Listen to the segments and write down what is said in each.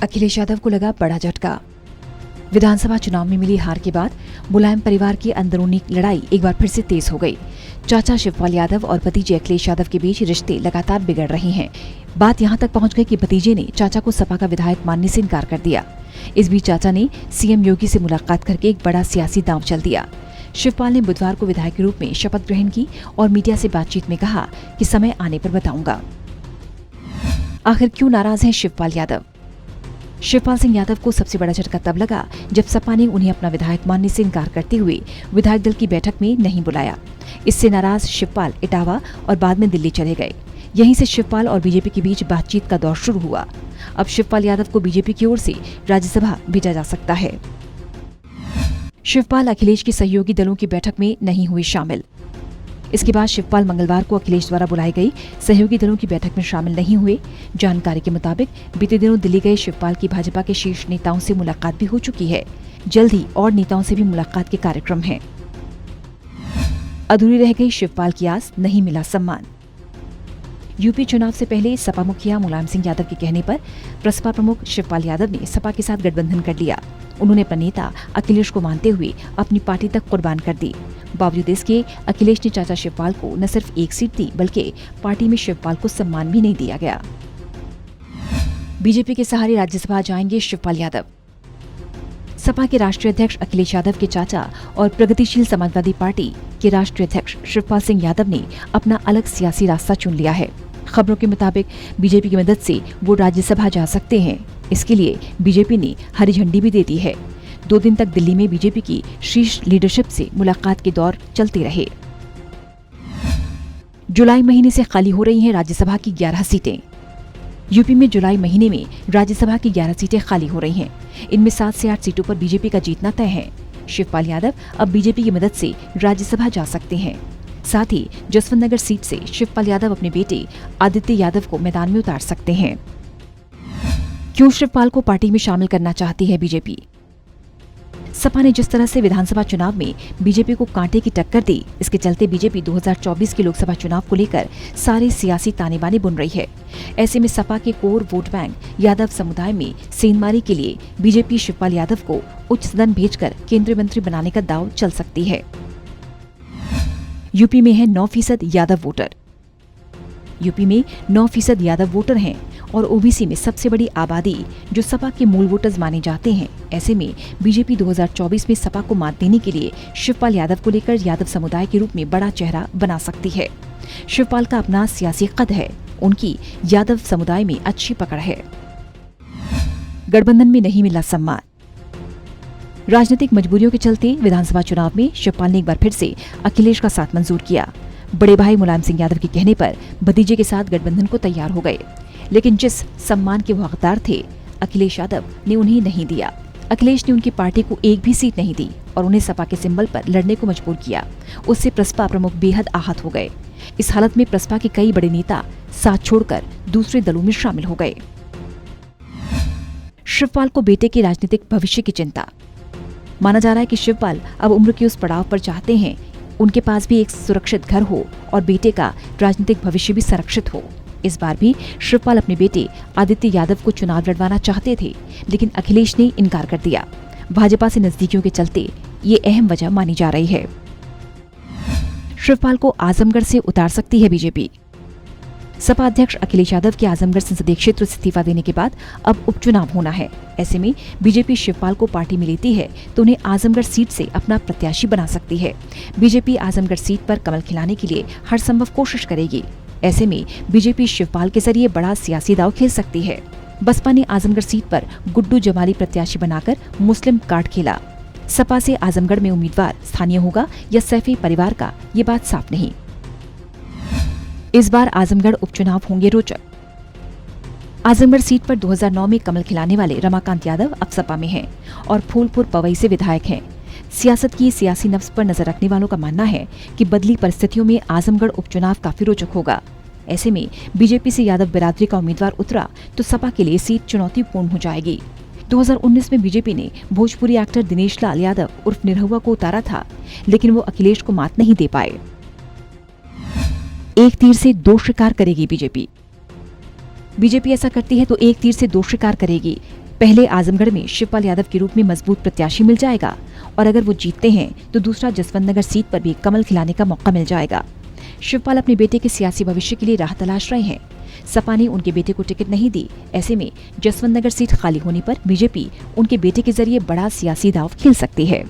अखिलेश यादव को लगा बड़ा झटका। विधानसभा चुनाव में मिली हार के बाद मुलायम परिवार की अंदरूनी लड़ाई एक बार फिर से तेज हो गई। चाचा शिवपाल यादव और भतीजे अखिलेश यादव के बीच रिश्ते लगातार बिगड़ रहे हैं। बात यहां तक पहुंच गई कि भतीजे ने चाचा को सपा का विधायक मानने से इनकार कर दिया। इस बीच चाचा ने सीएम योगी से मुलाकात करके एक बड़ा सियासी दांव चल दिया। शिवपाल ने बुधवार को विधायक के रूप में शपथ ग्रहण की और मीडिया से बातचीत में कहा कि समय आने पर बताऊंगा। आखिर क्यों नाराज हैं शिवपाल यादव? शिवपाल सिंह यादव को सबसे बड़ा झटका तब लगा जब सपा ने उन्हें अपना विधायक मानने से इनकार करते हुए विधायक दल की बैठक में नहीं बुलाया। इससे नाराज शिवपाल इटावा और बाद में दिल्ली चले गए। यहीं से शिवपाल और बीजेपी के बीच बातचीत का दौर शुरू हुआ। अब शिवपाल यादव को बीजेपी की ओर से राज्यसभा भेजा जा सकता है। शिवपाल अखिलेश की सहयोगी दलों की बैठक में नहीं हुए शामिल। इसके बाद शिवपाल मंगलवार को अखिलेश द्वारा बुलाई गई सहयोगी दलों की बैठक में शामिल नहीं हुए। जानकारी के मुताबिक बीते दिनों दिल्ली गए शिवपाल की भाजपा के शीर्ष नेताओं से मुलाकात भी हो चुकी है। जल्द ही और नेताओं से भी मुलाकात के कार्यक्रम हैं। अधूरी रह गई शिवपाल की आस, नहीं मिला सम्मान। यूपी चुनाव से पहले सपा मुखिया मुलायम सिंह यादव के कहने पर प्रसपा प्रमुख शिवपाल यादव ने सपा के साथ गठबंधन कर लिया। उन्होंने अपना नेता अखिलेश को मानते हुए अपनी पार्टी तक कुर्बान कर दी। बावजूद इसके अखिलेश ने चाचा शिवपाल को न सिर्फ एक सीट दी बल्कि पार्टी में शिवपाल को सम्मान भी नहीं दिया गया। बीजेपी के सहारे राज्यसभा जाएंगे शिवपाल यादव। सपा के राष्ट्रीय अध्यक्ष अखिलेश यादव के चाचा और प्रगतिशील समाजवादी पार्टी के राष्ट्रीय अध्यक्ष शिवपाल सिंह यादव ने अपना अलग सियासी रास्ता चुन लिया है। खबरों के मुताबिक बीजेपी की मदद से वो राज्यसभा जा सकते हैं। इसके लिए बीजेपी ने हरी झंडी भी दे दी है। 2 दिन तक दिल्ली में बीजेपी की शीर्ष लीडरशिप से मुलाकात के दौर चलते रहे। जुलाई महीने से खाली हो रही हैं राज्यसभा की 11 सीटें। यूपी में जुलाई महीने में राज्यसभा की 11 सीटें खाली हो रही हैं। इनमें 7 से 8 सीटों पर बीजेपी का जीतना तय है। शिवपाल यादव अब बीजेपी की मदद से राज्यसभा जा सकते हैं। साथ ही जसवंत नगर सीट से शिवपाल यादव अपने बेटे आदित्य यादव को मैदान में उतार सकते हैं। क्यों शिवपाल को पार्टी में शामिल करना चाहती है बीजेपी? सपा ने जिस तरह से विधानसभा चुनाव में बीजेपी को कांटे की टक्कर दी, इसके चलते बीजेपी 2024 के लोकसभा चुनाव को लेकर सारे सियासी ताने बाने बुन रही है। ऐसे में सपा के कोर वोट बैंक यादव समुदाय में सेंधमारी के लिए बीजेपी शिवपाल यादव को उच्च सदन भेजकर केंद्रीय मंत्री बनाने का दांव चल सकती है। यूपी में है 9% यादव वोटर। यूपी में 9% यादव वोटर हैं और ओबीसी में सबसे बड़ी आबादी जो सपा के मूल वोटर्स माने जाते हैं। ऐसे में बीजेपी 2024 में सपा को मात देने के लिए शिवपाल यादव को लेकर यादव समुदाय के रूप में बड़ा चेहरा बना सकती है। शिवपाल का अपना सियासी कद है, उनकी यादव समुदाय में अच्छी पकड़ है। गठबंधन में नहीं मिला सम्मान। राजनीतिक मजबूरियों के चलते विधानसभा चुनाव में शिवपाल ने एक बार फिर से अखिलेश का साथ मंजूर किया। बड़े भाई मुलायम सिंह यादव के कहने पर भतीजे के साथ गठबंधन को तैयार हो गए, लेकिन जिस सम्मान के वो हकदार थे अखिलेश यादव ने उन्हें नहीं दिया। अखिलेश ने उनकी पार्टी को एक भी सीट नहीं दी और उन्हें सपा के सिंबल पर लड़ने को मजबूर किया। उससे प्रसपा प्रमुख बेहद आहत हो गए। इस हालत में प्रसपा के कई बड़े नेता साथ छोड़कर दूसरे दलों में शामिल हो गए। शिवपाल को बेटे के राजनीतिक भविष्य की चिंता। माना जा रहा है कि शिवपाल अब उम्र के उस पड़ाव पर चाहते हैं उनके पास भी एक सुरक्षित घर हो और बेटे का राजनीतिक भविष्य भी संरक्षित हो। इस बार भी शिवपाल अपने बेटे आदित्य यादव को चुनाव लड़वाना चाहते थे, लेकिन अखिलेश ने इनकार कर दिया। भाजपा से नजदीकियों के चलते ये अहम वजह मानी जा रही है। शिवपाल को आजमगढ़ से उतार सकती है बीजेपी। सपा अध्यक्ष अखिलेश यादव के आजमगढ़ संसदीय क्षेत्र से इस्तीफा देने के बाद अब उपचुनाव होना है। ऐसे में बीजेपी शिवपाल को पार्टी में लेती है तो उन्हें आजमगढ़ सीट से अपना प्रत्याशी बना सकती है। बीजेपी आजमगढ़ सीट पर कमल खिलाने के लिए हर संभव कोशिश करेगी। ऐसे में बीजेपी शिवपाल के जरिए बड़ा सियासी दांव खेल सकती है। बसपा ने आजमगढ़ सीट पर गुड्डू जमाली प्रत्याशी बनाकर मुस्लिम कार्ड खेला। सपा से आजमगढ़ में उम्मीदवार स्थानीय होगा या सैफी परिवार का, ये बात साफ नहीं। इस बार आजमगढ़ उपचुनाव होंगे रोचक। आजमगढ़ सीट पर 2009 में कमल खिलाने वाले रमाकांत यादव अब सपा में हैं और फूलपुर पवई से विधायक हैं। सियासत की सियासी नब्ज पर नजर रखने वालों का मानना है कि बदली परिस्थितियों में आजमगढ़ उपचुनाव काफी रोचक होगा। ऐसे में बीजेपी से यादव बिरादरी का उम्मीदवार उतरा तो सपा के लिए सीट चुनौतीपूर्ण हो जाएगी। 2019 में बीजेपी ने भोजपुरी एक्टर दिनेश लाल यादव उर्फ निरहुआ को उतारा था, लेकिन वो अखिलेश को मात नहीं दे पाए। एक तीर से दो शिकार करेगी बीजेपी। बीजेपी ऐसा करती है तो एक तीर से दो शिकार करेगी। पहले आजमगढ़ में शिवपाल यादव के रूप में मजबूत प्रत्याशी मिल जाएगा और अगर वो जीतते हैं तो दूसरा जसवंत नगर सीट पर भी कमल खिलाने का मौका मिल जाएगा। शिवपाल अपने बेटे के सियासी भविष्य के लिए राह तलाश रहे हैं। सपा ने उनके बेटे को टिकट नहीं दी। ऐसे में जसवंत नगर सीट खाली होने पर बीजेपी उनके बेटे के जरिए बड़ा सियासी दांव खेल सकती है।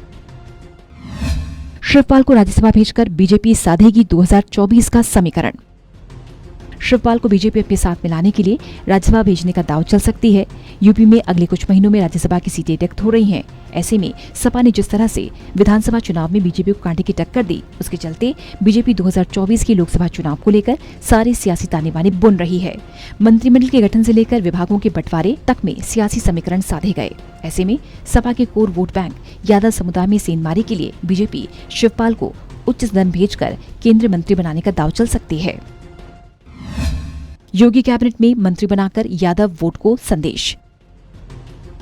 शिवपाल को राज्यसभा भेजकर बीजेपी साधेगी 2024 का समीकरण। शिवपाल को बीजेपी अपने साथ मिलाने के लिए राज्यसभा भेजने का दांव चल सकती है। यूपी में अगले कुछ महीनों में राज्यसभा की सीटें रिक्त हो रही हैं। ऐसे में सपा ने जिस तरह से विधानसभा चुनाव में बीजेपी को कांटे की टक्कर दी, उसके चलते बीजेपी 2024 के लोकसभा चुनाव को लेकर सारे सियासी ताने बाने बुन रही है। मंत्रिमंडल के गठन से लेकर विभागों के बंटवारे तक में सियासी समीकरण साधे गए। ऐसे में सपा के कोर वोट बैंक यादव समुदाय में सेंधमारी के लिए बीजेपी शिवपाल को उच्च सदन भेजकर केंद्रीय मंत्री बनाने का दांव चल सकती है। योगी कैबिनेट में मंत्री बनाकर यादव वोट को संदेश।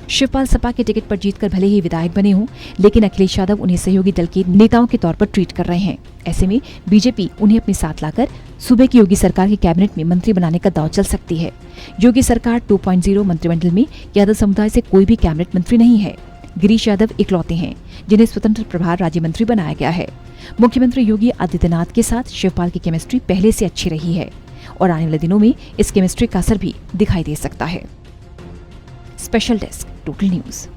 शिवपाल सपा के टिकट पर जीतकर भले ही विधायक बने हों, लेकिन अखिलेश यादव उन्हें सहयोगी दल के नेताओं के तौर पर ट्रीट कर रहे हैं। ऐसे में बीजेपी उन्हें अपने साथ लाकर सूबे की योगी सरकार के कैबिनेट में मंत्री बनाने का दांव चल सकती है। योगी सरकार 2.0 मंत्रिमंडल में यादव समुदाय से कोई भी कैबिनेट मंत्री नहीं है। गिरीश यादव इकलौते हैं जिन्हें स्वतंत्र प्रभार राज्य मंत्री बनाया गया है। मुख्यमंत्री योगी आदित्यनाथ के साथ शिवपाल की केमिस्ट्री पहले से अच्छी रही है और आने वाले दिनों में इस केमिस्ट्री का असर भी दिखाई दे सकता है। Special desk, total news.